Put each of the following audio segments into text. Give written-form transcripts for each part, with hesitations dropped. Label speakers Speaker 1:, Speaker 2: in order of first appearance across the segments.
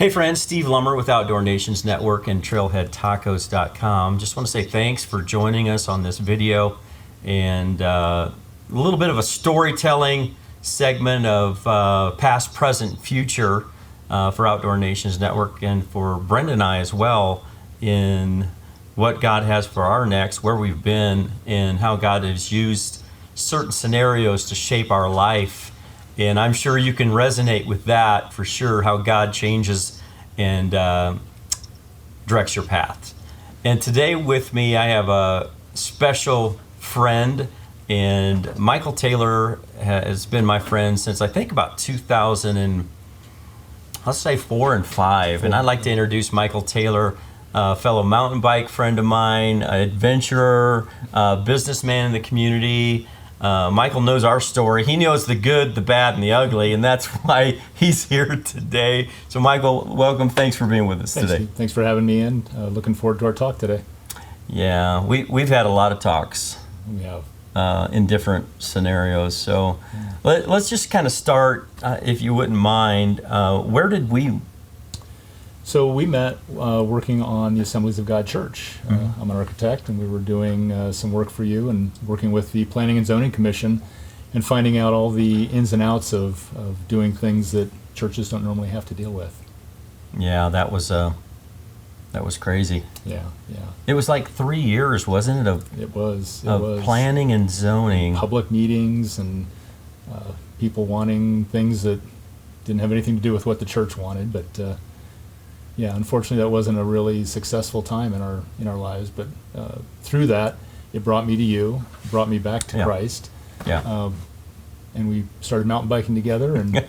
Speaker 1: Hey friends, Steve Lummer with Outdoor Nations Network and TrailheadTacos.com. Just want to say thanks for joining us on this video and a little bit of a storytelling segment of past, present, future for Outdoor Nations Network and for Brenda and I as well in what God has for our next, where we've been, and how God has used certain scenarios to shape our life. And I'm sure you can resonate with that for sure, how God changes and directs your path. And today with me, I have a special friend, and Michael Taylor has been my friend since I think about 2000 and let's say 4 and 5. And I'd like to introduce Michael Taylor, a fellow mountain bike friend of mine, an adventurer, businessman in the community. Michael knows our story. He knows the good, the bad, and the ugly, and that's why he's here today. So Michael, welcome. Thanks for being with us today.
Speaker 2: Steve. Thanks for having me in. Looking forward to our talk today.
Speaker 1: Yeah, we've had a lot of talks.
Speaker 2: We have.
Speaker 1: In different scenarios. So let's just kind of start, if you wouldn't mind. Where did we?
Speaker 2: So we met working on the Assemblies of God Church. I'm an architect, and we were doing some work for you and working with the Planning and Zoning Commission and finding out all the ins and outs of doing things that churches don't normally have to deal with.
Speaker 1: Yeah, that was crazy.
Speaker 2: Yeah.
Speaker 1: It was like 3 years, wasn't it?
Speaker 2: It was
Speaker 1: planning and zoning.
Speaker 2: Public meetings and people wanting things that didn't have anything to do with what the church wanted, but yeah, unfortunately, that wasn't a really successful time in our lives. But through that, it brought me to you, brought me back to Christ.
Speaker 1: Yeah.
Speaker 2: And we started mountain biking together, and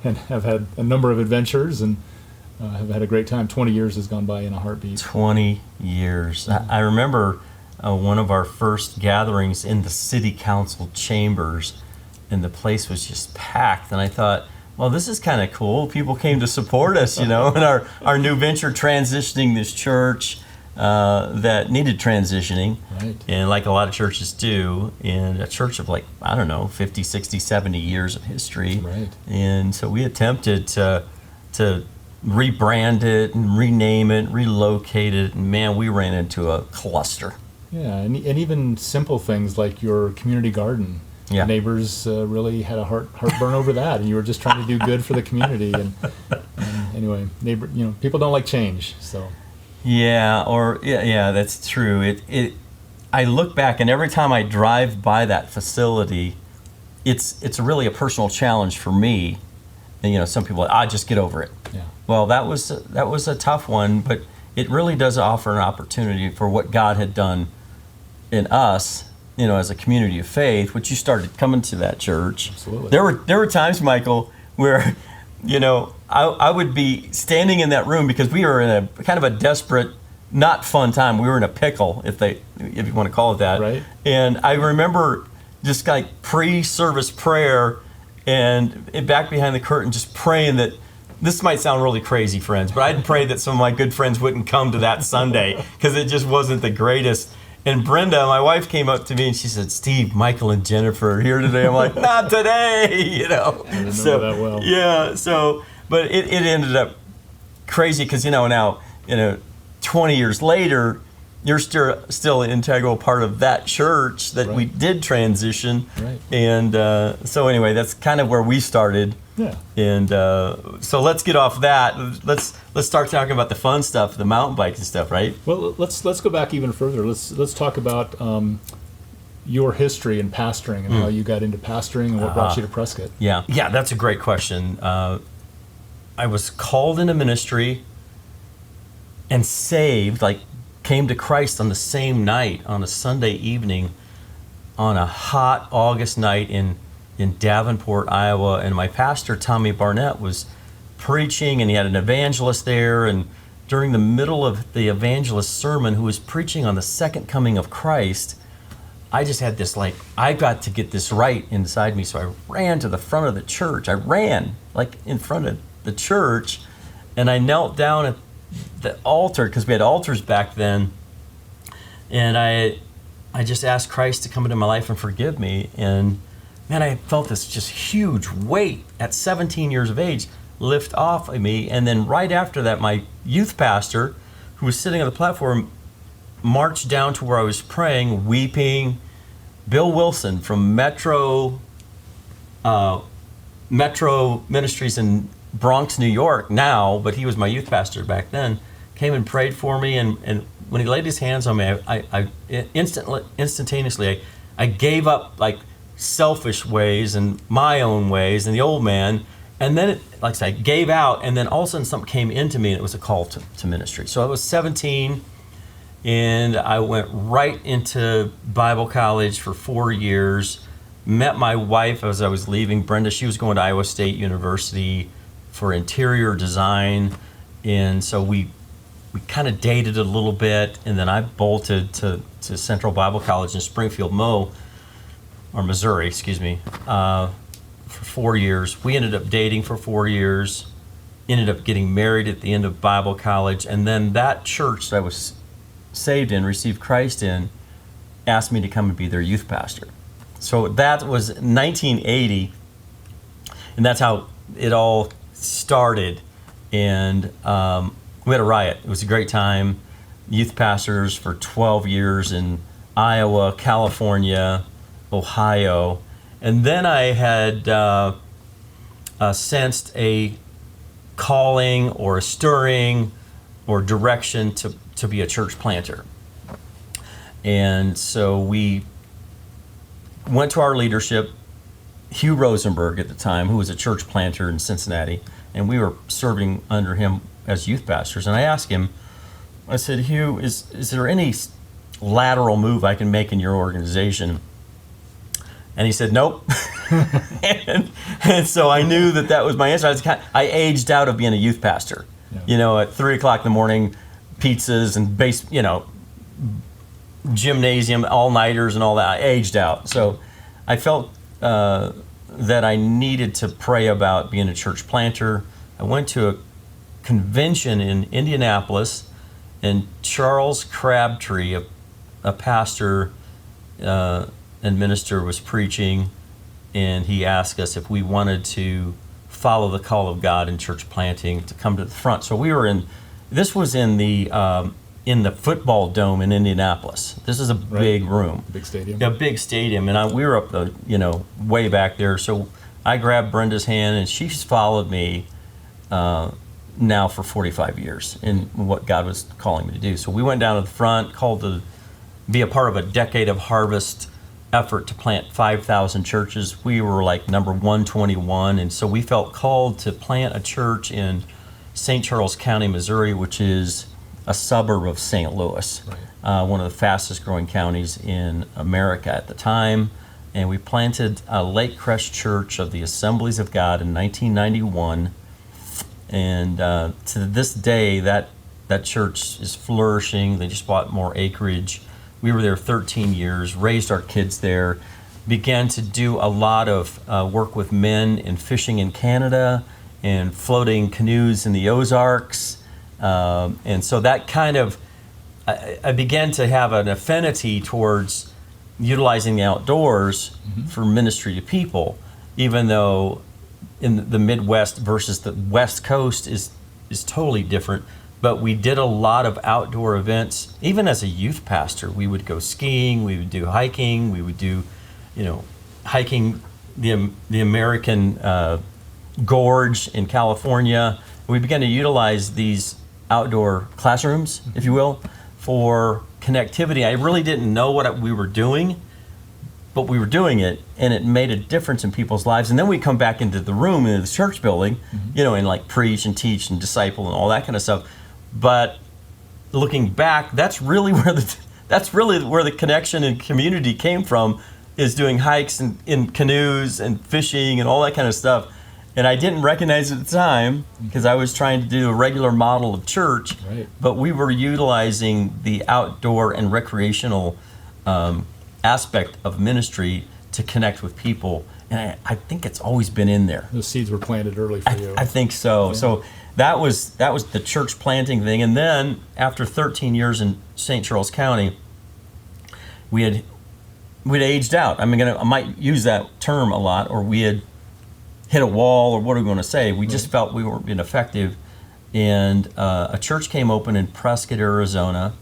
Speaker 2: and have had a number of adventures, and have had a great time. 20 years has gone by in a heartbeat.
Speaker 1: 20 years. I remember one of our first gatherings in the city council chambers, and the place was just packed. And I thought, well, this is kind of cool. People came to support us, in our new venture transitioning this church that needed transitioning.
Speaker 2: Right.
Speaker 1: And like a lot of churches do, in a church of 50, 60, 70 years of history.
Speaker 2: Right.
Speaker 1: And so we attempted to rebrand it and rename it, relocate it, and man, we ran into a cluster.
Speaker 2: Yeah, and even simple things like your community garden.
Speaker 1: Yeah.
Speaker 2: Neighbors really had a heartburn over that, and you were just trying to do good for the community. And anyway, people don't like change, so.
Speaker 1: Yeah, that's true. I look back, and every time I drive by that facility, it's really a personal challenge for me. And some people just get over it.
Speaker 2: Yeah.
Speaker 1: Well, that was a tough one, but it really does offer an opportunity for what God had done in us, as a community of faith, which you started coming to that church.
Speaker 2: Absolutely.
Speaker 1: There were times, Michael, where, I would be standing in that room because we were in a kind of a desperate, not fun time. We were in a pickle, if you want to call it that.
Speaker 2: Right.
Speaker 1: And I remember just like pre-service prayer and back behind the curtain just praying that, this might sound really crazy, friends, but I'd pray that some of my good friends wouldn't come to that Sunday because it just wasn't the greatest. And Brenda, my wife, came up to me and she said, "Steve, Michael, and Jennifer are here today." I'm like, "Not today,"
Speaker 2: I remember that well.
Speaker 1: Yeah. So, but it ended up crazy because now 20 years later, you're still an integral part of that church that we did transition.
Speaker 2: Right.
Speaker 1: And so anyway, that's kind of where we started.
Speaker 2: Yeah.
Speaker 1: And so let's get off that. Let's start talking about the fun stuff, the mountain bike and stuff, right?
Speaker 2: Well, let's go back even further. Let's talk about your history in pastoring and how you got into pastoring and what brought you to Prescott.
Speaker 1: Yeah, that's a great question. I was called into ministry and saved, came to Christ on the same night, on a Sunday evening, on a hot August night in Davenport, Iowa, and my pastor, Tommy Barnett, was preaching, and he had an evangelist there, and during the middle of the evangelist's sermon, who was preaching on the second coming of Christ, I just had this, I got to get this right inside me, so I ran to the front of the church. I ran, in front of the church, and I knelt down at the altar, because we had altars back then, and I just asked Christ to come into my life and forgive me, and man, I felt this just huge weight at 17 years of age lift off of me. And then right after that, my youth pastor, who was sitting on the platform, marched down to where I was praying, weeping. Bill Wilson from Metro Ministries in Bronx, New York now, but he was my youth pastor back then, came and prayed for me. And when he laid his hands on me, I instantaneously, I gave up like selfish ways and my own ways and the old man. And then, like I said, I gave out, and then all of a sudden something came into me, and it was a call to ministry. So I was 17, and I went right into Bible college for 4 years. Met my wife as I was leaving, Brenda. She was going to Iowa State University for interior design, and so we kind of dated a little bit, and then I bolted to Central Bible College in Springfield, Missouri, for 4 years. We ended up dating for 4 years, ended up getting married at the end of Bible college, and then that church that I was saved in, received Christ in, asked me to come and be their youth pastor. So that was 1980, and that's how it all started. And we had a riot. It was a great time. Youth pastors for 12 years in Iowa, California, Ohio. And then I had sensed a calling or a stirring or direction to be a church planter. And so we went to our leadership, Hugh Rosenberg at the time, who was a church planter in Cincinnati, and we were serving under him as youth pastors. And I asked him, I said, Hugh, is there any lateral move I can make in your organization? And he said, nope. and so I knew that was my answer. I aged out of being a youth pastor. Yeah. At 3 o'clock in the morning, pizzas and gymnasium, all-nighters and all that. I aged out. So I felt that I needed to pray about being a church planter. I went to a convention in Indianapolis, and Charles Crabtree, a pastor and minister, was preaching, and he asked us if we wanted to follow the call of God in church planting to come to the front. So we were this was in the football dome in Indianapolis. This is a big room.
Speaker 2: Big stadium.
Speaker 1: A big stadium, and we were up the, way back there. So I grabbed Brenda's hand, and she's followed me now for 45 years in what God was calling me to do. So we went down to the front, called to be a part of a decade of harvest effort to plant 5,000 churches. We were like number 121, and so we felt called to plant a church in St. Charles County, Missouri, which is a suburb of St. Louis, one of the fastest growing counties in America at the time. And we planted a Lake Crest Church of the Assemblies of God in 1991. And to this day, that church is flourishing. They just bought more acreage. We were there 13 years, raised our kids there, began to do a lot of work with men in fishing in Canada and floating canoes in the Ozarks. And so that kind of, I began to have an affinity towards utilizing the outdoors for ministry to people, even though in the Midwest versus the West Coast is totally different. But we did a lot of outdoor events. Even as a youth pastor, we would go skiing, we would do hiking, we would do, hiking the American Gorge in California. We began to utilize these outdoor classrooms, if you will, for connectivity. I really didn't know what we were doing, but we were doing it, and it made a difference in people's lives. And then we come back into the room, into the church building, and like preach and teach and disciple and all that kind of stuff. But looking back, that's really where the connection and community came from, is doing hikes and in canoes and fishing and all that kind of stuff. And I didn't recognize it at the time because I was trying to do a regular model of church, but we were utilizing the outdoor and recreational aspect of ministry to connect with people. And I think it's always been in there.
Speaker 2: The seeds were planted early for you.
Speaker 1: I think so. Yeah. So that was the church planting thing. And then after 13 years in St. Charles County, we'd aged out. I might use that term a lot, or we had hit a wall, or what are we going to say? We just felt we weren't being effective. And a church came open in Prescott, Arizona.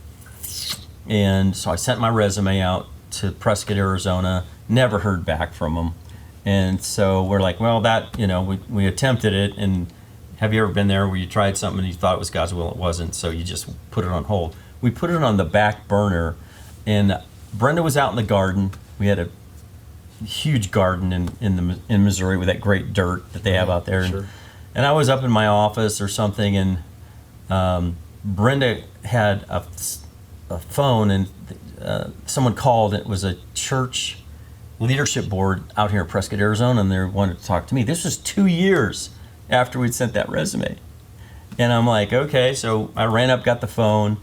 Speaker 1: And so I sent my resume out to Prescott, Arizona, never heard back from them. And so we're like, well, we attempted it. And have you ever been there where you tried something and you thought it was God's will, it wasn't, so you just put it on hold? We put it on the back burner, and Brenda was out in the garden. We had a huge garden in Missouri with that great dirt that they have out there.
Speaker 2: Sure.
Speaker 1: And I was up in my office or something, and Brenda had a phone, and someone called. It was a church leadership board out here in Prescott, Arizona, and they wanted to talk to me. This was 2 years after we'd sent that resume. And I'm like, okay, so I ran up, got the phone,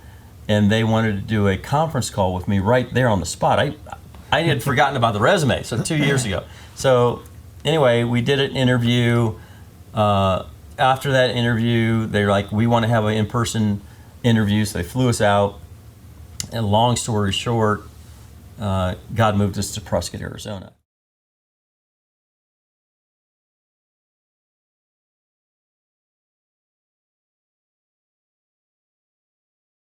Speaker 1: and they wanted to do a conference call with me right there on the spot. I had forgotten about the resume, so 2 years ago. So anyway, we did an interview. After that interview, they're like, we want to have an in-person interview, so they flew us out. And long story short, God moved us to Prescott, Arizona.